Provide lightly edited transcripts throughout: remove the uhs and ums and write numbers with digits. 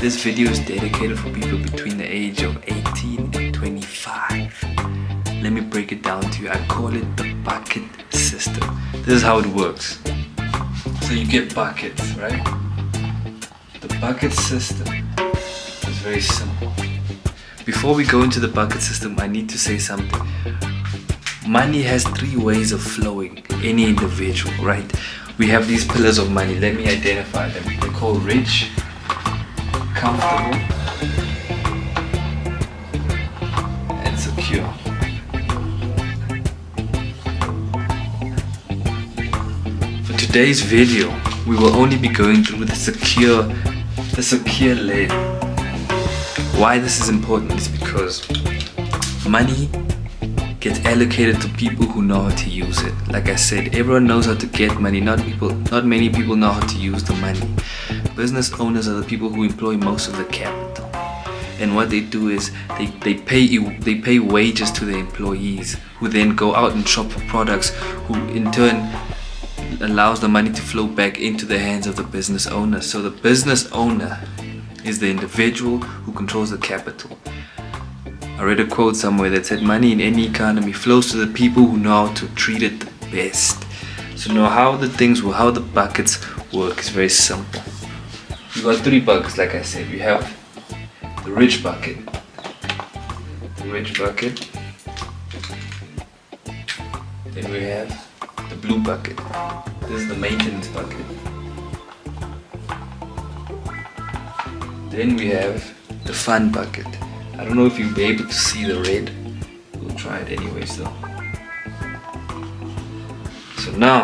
This video is dedicated for people between the age of 18 and 25. Let me break it down to you. I call it the bucket system. This is how it works. So you get buckets, right? The bucket system is very simple. Before we go into the bucket system, I need to say something. Money has three ways of flowing, any individual, right? We have these pillars of money. Let me identify them. They're called rich, comfortable, and secure. For today's video, we will only be going through the secure layer. Why this is important is because money gets allocated to people who know how to use it. Like I said, everyone knows how to get money. Not many people know how to use the money. Business owners are the people who employ most of the capital. And what they do is they pay wages to their employees, who then go out and shop for products, who in turn allows the money to flow back into the hands of the business owner. So the business owner is the individual who controls the capital. I read a quote somewhere that said money in any economy flows to the people who know how to treat it the best. So now how the buckets work is very simple. We got three buckets, like I said. We have the rich bucket. Then we have the blue bucket. This is the maintenance bucket. Then we have the fun bucket. I don't know if you'll be able to see the red. We'll try it anyways though. So now,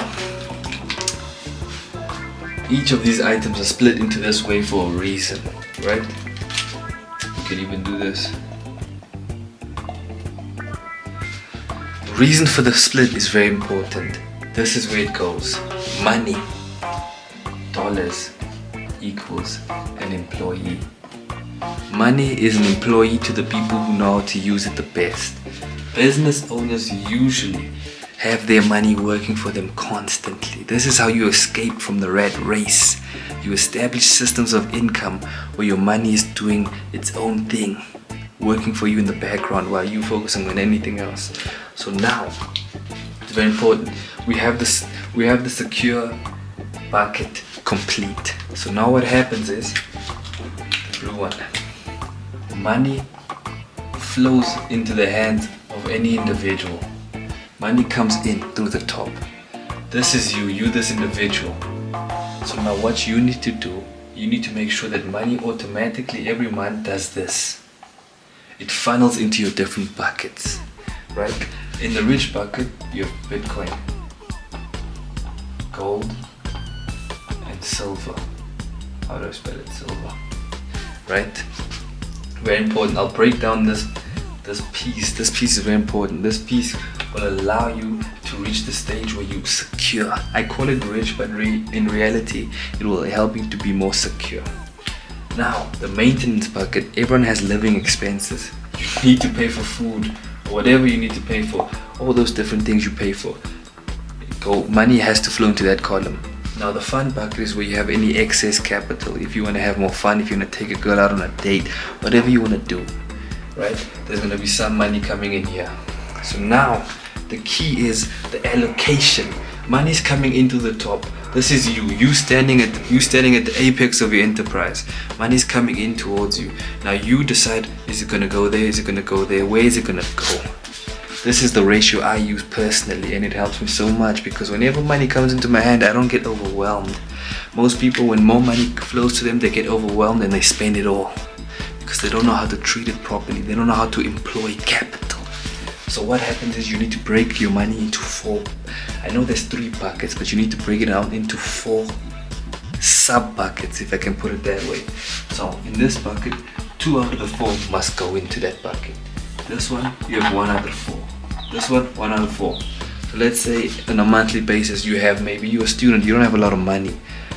each of these items are split into this way for a reason, right? You can even do this. The reason for the split is very important. This is where it goes. Money, dollars, equals an employee. Money is an employee to the people who know how to use it the best. Business owners usually have their money working for them constantly. This is how you escape from the rat race. You establish systems of income where your money is doing its own thing, working for you in the background while you focusing on anything else. So now, it's very important. We have the secure bucket complete. So now what happens is, the blue one. Money flows into the hands of any individual. Money comes in through the top. This is you this individual. So now what you need to do, you need to make sure that money automatically every month does this. It funnels into your different buckets, right? In the rich bucket, you have Bitcoin, gold, and silver. How do I spell it? Silver, right? Very important. I'll break down this piece. This piece is very important. This piece will allow you to reach the stage where you secure. I call it rich, but in reality, it will help you to be more secure. Now, the maintenance bucket. Everyone has living expenses. You need to pay for food, or whatever you need to pay for. All those different things you pay for. Money has to flow into that column. Now the fun bucket is where you have any excess capital. If you want to have more fun, if you want to take a girl out on a date, whatever you want to do, right? There's going to be some money coming in here. So now the key is the allocation. Money is coming into the top. This is you standing at the apex of your enterprise. Money is coming in towards you. Now you decide, is it going to go there? Is it going to go there? Where is it going to go? This is the ratio I use personally, and it helps me so much because whenever money comes into my hand, I don't get overwhelmed. Most people, when more money flows to them, they get overwhelmed and they spend it all because they don't know how to treat it properly. They don't know how to employ capital. So what happens is you need to break your money into four. I know there's three buckets, but you need to break it out into four sub buckets, if I can put it that way. So in this bucket, 2 out of the 4 must go into that bucket. This one, you have 1 out of 4. This one, 1 out of 4. So let's say on a monthly basis, maybe you're a student, you don't have a lot of money.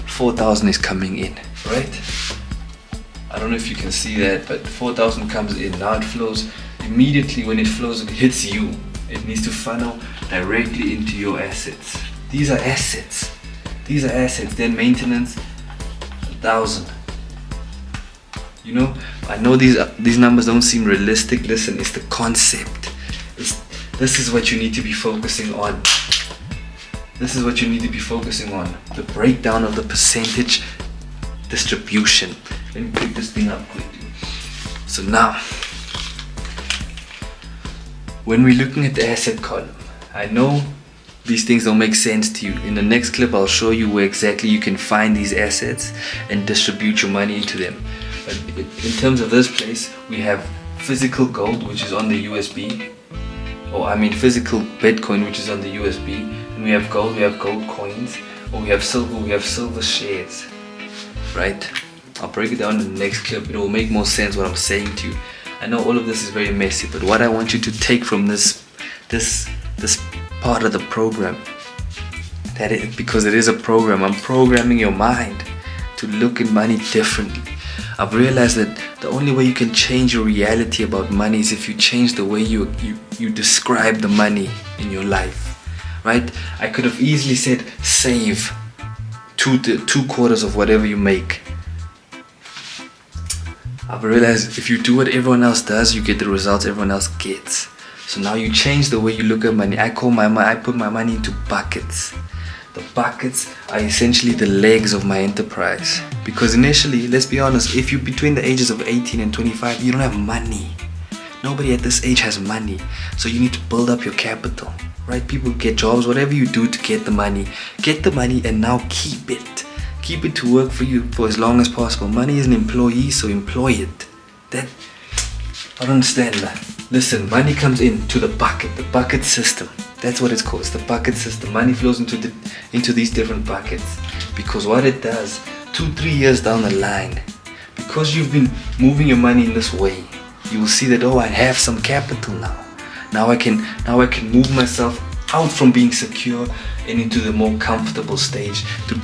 4,000 is coming in, right? I don't know if you can see that, but 4,000 comes in. Now it flows immediately. When it flows, it hits you. It needs to funnel directly into your assets. These are assets. Then maintenance, 1,000. You know, I know these numbers don't seem realistic. Listen, it's the concept. This is what you need to be focusing on. This is what you need to be focusing on. The breakdown of the percentage distribution. Let me pick this thing up quickly. So now, when we're looking at the asset column, I know these things don't make sense to you. In the next clip, I'll show you where exactly you can find these assets and distribute your money into them. But in terms of this place, we have physical gold, which is on the USB. Physical Bitcoin, which is on the USB. And we have gold coins. Or we have silver shares. Right? I'll break it down in the next clip. It will make more sense what I'm saying to you. I know all of this is very messy, but what I want you to take from this part of the program, because it is a program, I'm programming your mind to look at money differently. I've realized that the only way you can change your reality about money is if you change the way you describe the money in your life, right? I could have easily said save 2/4 of whatever you make. I've realized if you do what everyone else does, you get the results everyone else gets. So now you change the way you look at money. I put my money into buckets. The buckets are essentially the legs of my enterprise. Because initially, let's be honest, if you're between the ages of 18 and 25, you don't have money. Nobody at this age has money. So you need to build up your capital, right? People get jobs, whatever you do to get the money. Get the money and now keep it. Keep it to work for you for as long as possible. Money is an employee, so employ it. I don't understand that. Listen, money comes into the bucket system. That's what it's called. It's the bucket system. Money flows into these different buckets. Because what it does, 2-3 years down the line, because you've been moving your money in this way, you will see that, I have some capital now. Now I can move myself out from being secure and into the more comfortable stage through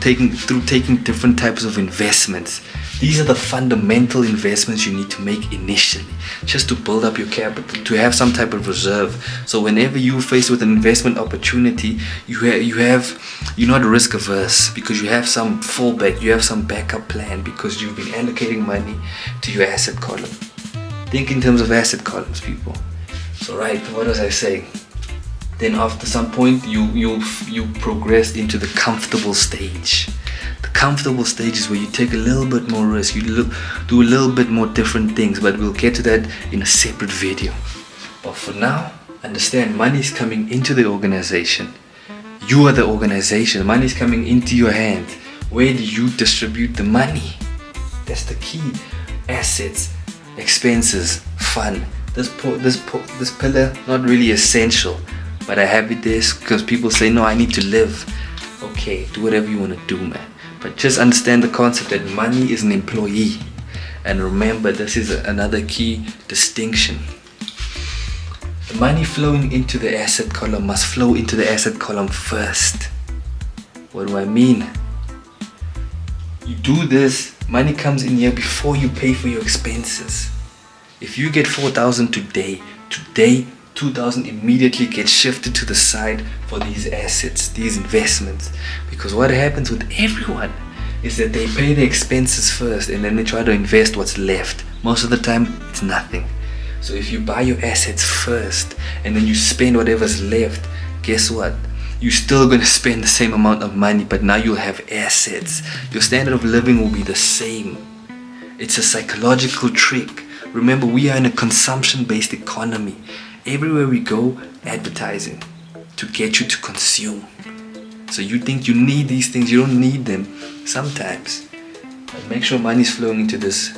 taking different types of investments. These are the fundamental investments you need to make initially, just to build up your capital, to have some type of reserve. So whenever you're faced with an investment opportunity, you're not risk averse because you have some fallback, you have some backup plan because you've been allocating money to your asset column. Think in terms of asset columns, people. So right, what was I saying? Then after some point, you progress into the comfortable stage. The comfortable stage is where you take a little bit more risk, you do a little bit more different things, but we'll get to that in a separate video. But for now, understand, money is coming into the organization. You are the organization. Money is coming into your hands. Where do you distribute the money? That's the key. Assets, expenses, fun. This pillar, not really essential, but I have it there because people say, no, I need to live. Okay, do whatever you want to do, man. But just understand the concept that money is an employee. And remember, this is another key distinction. The money flowing into the asset column must flow into the asset column first. What do I mean? You do this, money comes in here before you pay for your expenses. If you get 4,000 today, 2,000 immediately gets shifted to the side for these assets, these investments. Because what happens with everyone is that they pay the expenses first and then they try to invest what's left. Most of the time, it's nothing. So if you buy your assets first and then you spend whatever's left, guess what? You're still going to spend the same amount of money, but now you'll have assets. Your standard of living will be the same. It's a psychological trick. Remember, we are in a consumption-based economy. Everywhere we go, advertising to get you to consume. So you think you need these things, you don't need them sometimes. But make sure money is flowing into this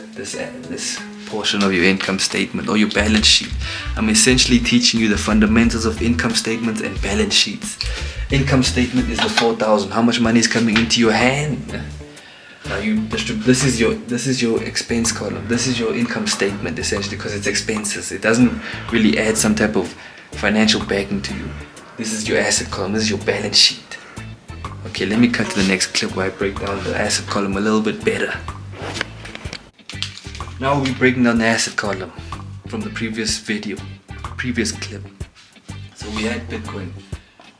portion of your income statement or your balance sheet. I'm essentially teaching you the fundamentals of income statements and balance sheets. Income statement is the 4,000. How much money is coming into your hand? Now this is your expense column. This is your income statement essentially because it's expenses. It doesn't really add some type of financial backing to you. This is your asset column. This is your balance sheet. Okay, let me cut to the next clip where I break down the asset column a little bit better. Now we're breaking down the asset column from the previous clip. So we had Bitcoin.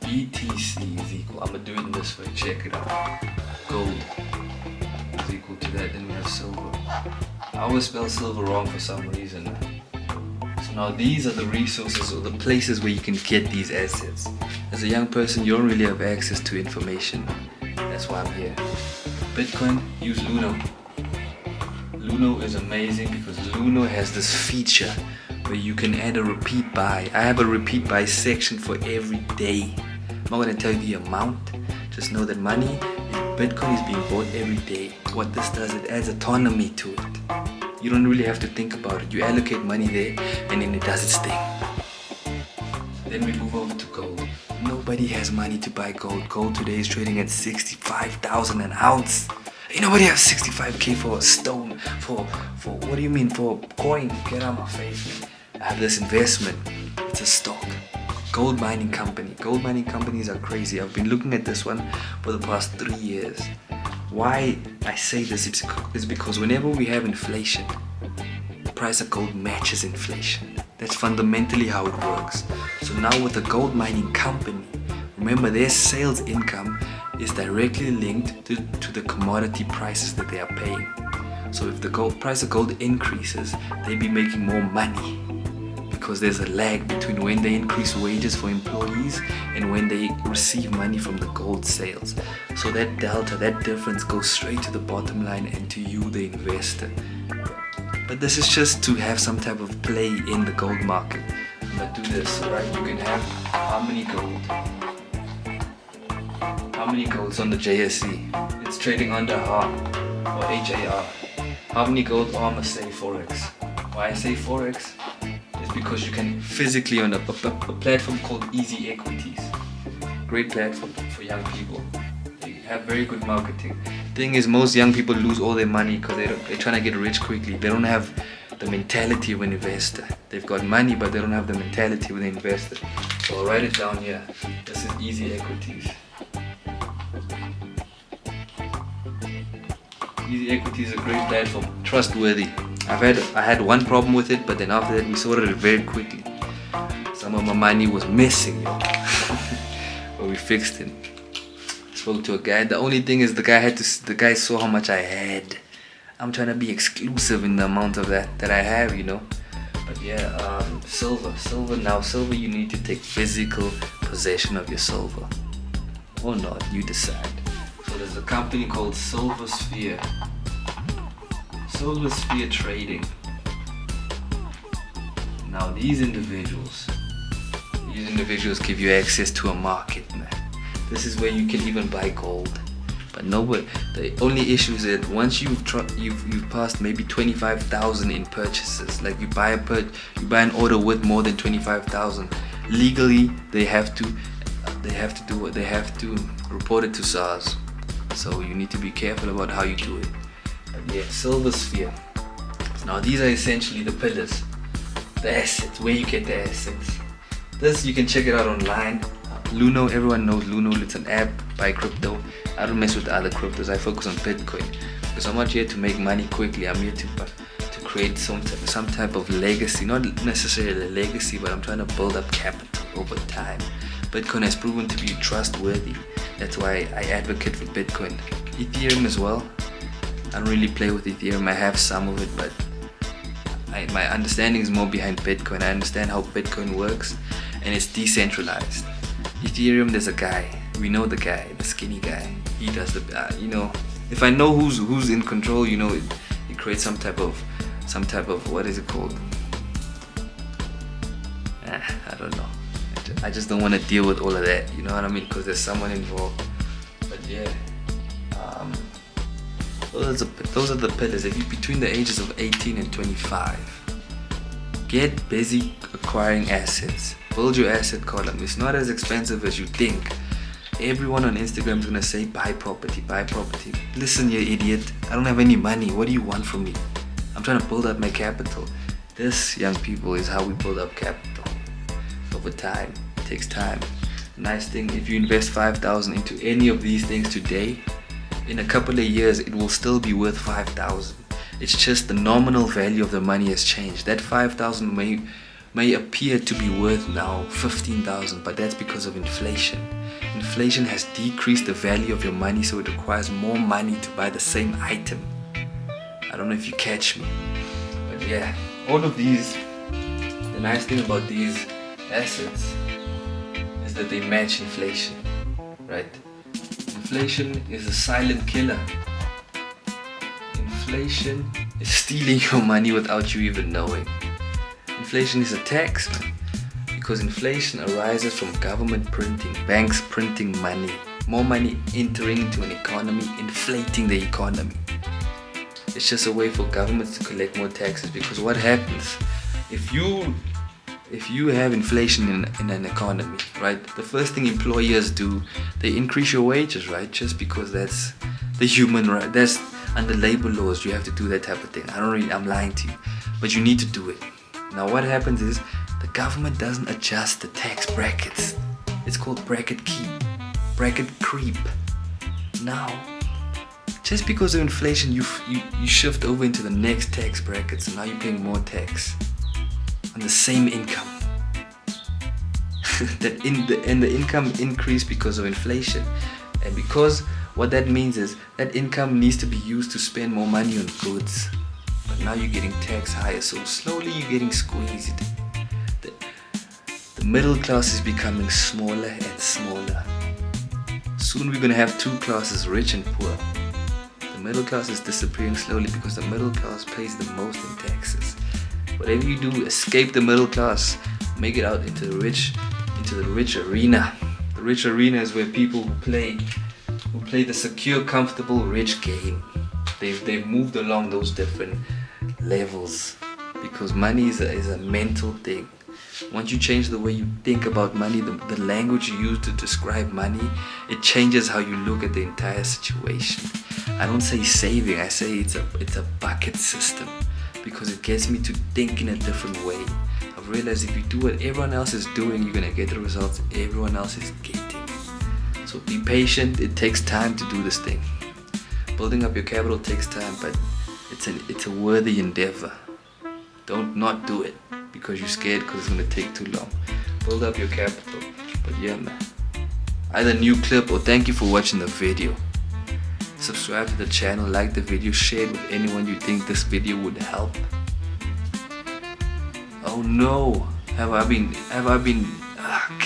BTC is equal. I'm gonna do it in this way. Check it out. Gold is equal to that. Then we have silver. I always spell silver wrong for some reason. So now these are the resources or the places where you can get these assets. As a young person, you don't really have access to information. That's why I'm here. Bitcoin, use Luno. Luno is amazing because Luno has this feature where you can add a repeat buy. I have a repeat buy section for every day. I'm not going to tell you the amount. Just know that Bitcoin is being bought every day. What this does, it adds autonomy to it. You don't really have to think about it. You allocate money there and then it does its thing. Then we move over to gold. Nobody has money to buy gold. Gold today is trading at 65,000 an ounce. Ain't nobody has 65k for a stone. For what do you mean? For a coin? Get out of my face, man. I have this investment. It's a stock. Gold mining company. Gold mining companies are crazy. I've been looking at this one for the past 3 years. Why I say this is because whenever we have inflation, the price of gold matches inflation. That's fundamentally how it works. So now with a gold mining company, remember their sales income is directly linked to the commodity prices that they are paying. So if the price of gold increases, they be making more money because there's a lag between when they increase wages for employees and when they receive money from the gold sales. So that delta, that difference goes straight to the bottom line and to you, the investor. But this is just to have some type of play in the gold market. I'm gonna do this, right? You can have how many gold? How many golds on the JSE? It's trading under HAR or HAR. How many gold I'ma say Forex? Why I say Forex is because you can physically on a platform called Easy Equities. Great platform for young people. They have very good marketing. Thing is, most young people lose all their money because they're trying to get rich quickly. They don't have the mentality of an investor. They've got money, but they don't have the mentality of an investor. So I'll write it down here. This is Easy Equities. Easy Equity is a great platform, trustworthy. I had one problem with it, but then after that we sorted it very quickly. Some of my money was missing, yo. But we fixed it. Spoke to a guy. The only thing is the guy saw how much I had. I'm trying to be exclusive in the amount of that I have, you know. But yeah, silver. Silver, you need to take physical possession of your silver. Or not, you decide. So there's a company called Silver Sphere Trading. Now these individuals give you access to a market, man. This is where you can even buy gold. But the only issue is that once you've passed maybe 25,000 in purchases, like you buy an order with more than 25,000, legally they have to report it to SARS. So you need to be careful about how you do it. But yeah, Silver Sphere. Now these are essentially the pillars, the assets, where you get the assets. This you can check it out online. Luno, everyone knows Luno. It's an app, buy crypto. I don't mess with the other cryptos. I focus on Bitcoin because I'm not here to make money quickly. I'm here to create some type of legacy. Not necessarily a legacy, but I'm trying to build up capital over time. Bitcoin has proven to be trustworthy. That's why I advocate for Bitcoin. Ethereum as well. I don't really play with Ethereum. I have some of it, but my understanding is more behind Bitcoin. I understand how Bitcoin works, and it's decentralized. Ethereum, there's a guy. We know the guy, the skinny guy. He does the, if I know who's in control, you know, it creates some type of what is it called? I don't know. I just don't want to deal with all of that. You know what I mean? Because there's someone involved. But yeah, those are the pillars. If you're between the ages of 18 and 25, get busy acquiring assets. Build your asset column. It's not as expensive as you think. Everyone on Instagram is gonna say buy property. Listen, you idiot. I don't have any money. What do you want from me? I'm trying to build up my capital. This, young people, is how we build up capital. Over time. It takes time. Nice thing, if you invest 5,000 into any of these things today, in a couple of years it will still be worth 5,000. It's just the nominal value of the money has changed. That 5,000 may appear to be worth now 15,000, but that's because of inflation. Inflation has decreased the value of your money, so it requires more money to buy the same item. I don't know if you catch me. But yeah, all of these, the nice thing about these assets is that they match inflation, right? Inflation is a silent killer. Inflation is stealing your money without you even knowing. Inflation is a tax, man. Because inflation arises from government printing, banks printing money, more money entering into an economy, inflating the economy. It's just a way for governments to collect more taxes, because what happens if you have inflation in an economy, right? The first thing employers do, they increase your wages, right? Just because that's the human right, that's under labor laws, you have to do that type of thing. I'm lying to you, but you need to do it. Now what happens is the government doesn't adjust the tax brackets. It's called bracket creep. Now, just because of inflation, you shift over into the next tax bracket, so now you're paying more tax on the same income. And the income increased because of inflation, and because what that means is that income needs to be used to spend more money on goods. But now you're getting taxed higher, so slowly you're getting squeezed. The middle class is becoming smaller and smaller. Soon we're gonna have two classes, rich and poor. The middle class is disappearing slowly because the middle class pays the most in taxes. Whatever you do, escape the middle class, make it out into the rich arena. The rich arena is where people who play the secure, comfortable, rich game. They've moved along those different levels, because money is a mental thing. Once you change the way you think about money, the language you use to describe money, it changes how you look at the entire situation. I don't say saving, I say it's a bucket system, because it gets me to think in a different way. I've realized if you do what everyone else is doing, you're gonna get the results everyone else is getting. So be patient, it takes time to do this thing. Building up your capital takes time, but it's a worthy endeavor. Don't not do it because you're scared because it's gonna take too long. Build up your capital. But yeah, man. Either new clip or thank you for watching the video. Subscribe to the channel, like the video, share it with anyone you think this video would help. Oh no, have I been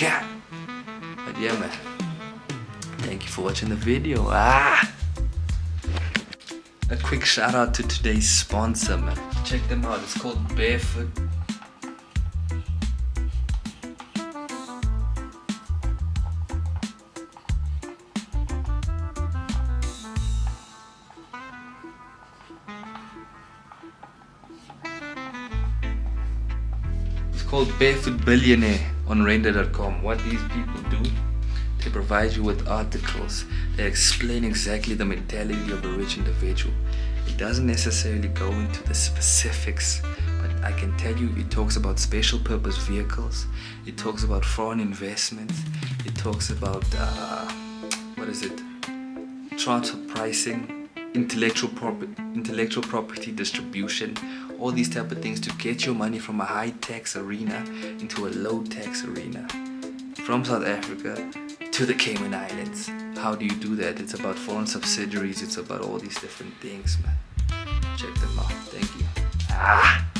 God. But yeah, man. Thank you for watching the video. A quick shout out to today's sponsor, man. Check them out, it's called Barefoot. It's called Barefoot Billionaire on render.com. What these people do, they provide you with articles that explain exactly the mentality of a rich individual. It doesn't necessarily go into the specifics, but I can tell you it talks about special purpose vehicles, it talks about foreign investments, it talks about transfer pricing, intellectual property distribution, all these type of things to get your money from a high tax arena into a low tax arena. From South Africa to the Cayman Islands. How do you do that? It's about foreign subsidiaries, it's about all these different things, man. Check them out. Thank you.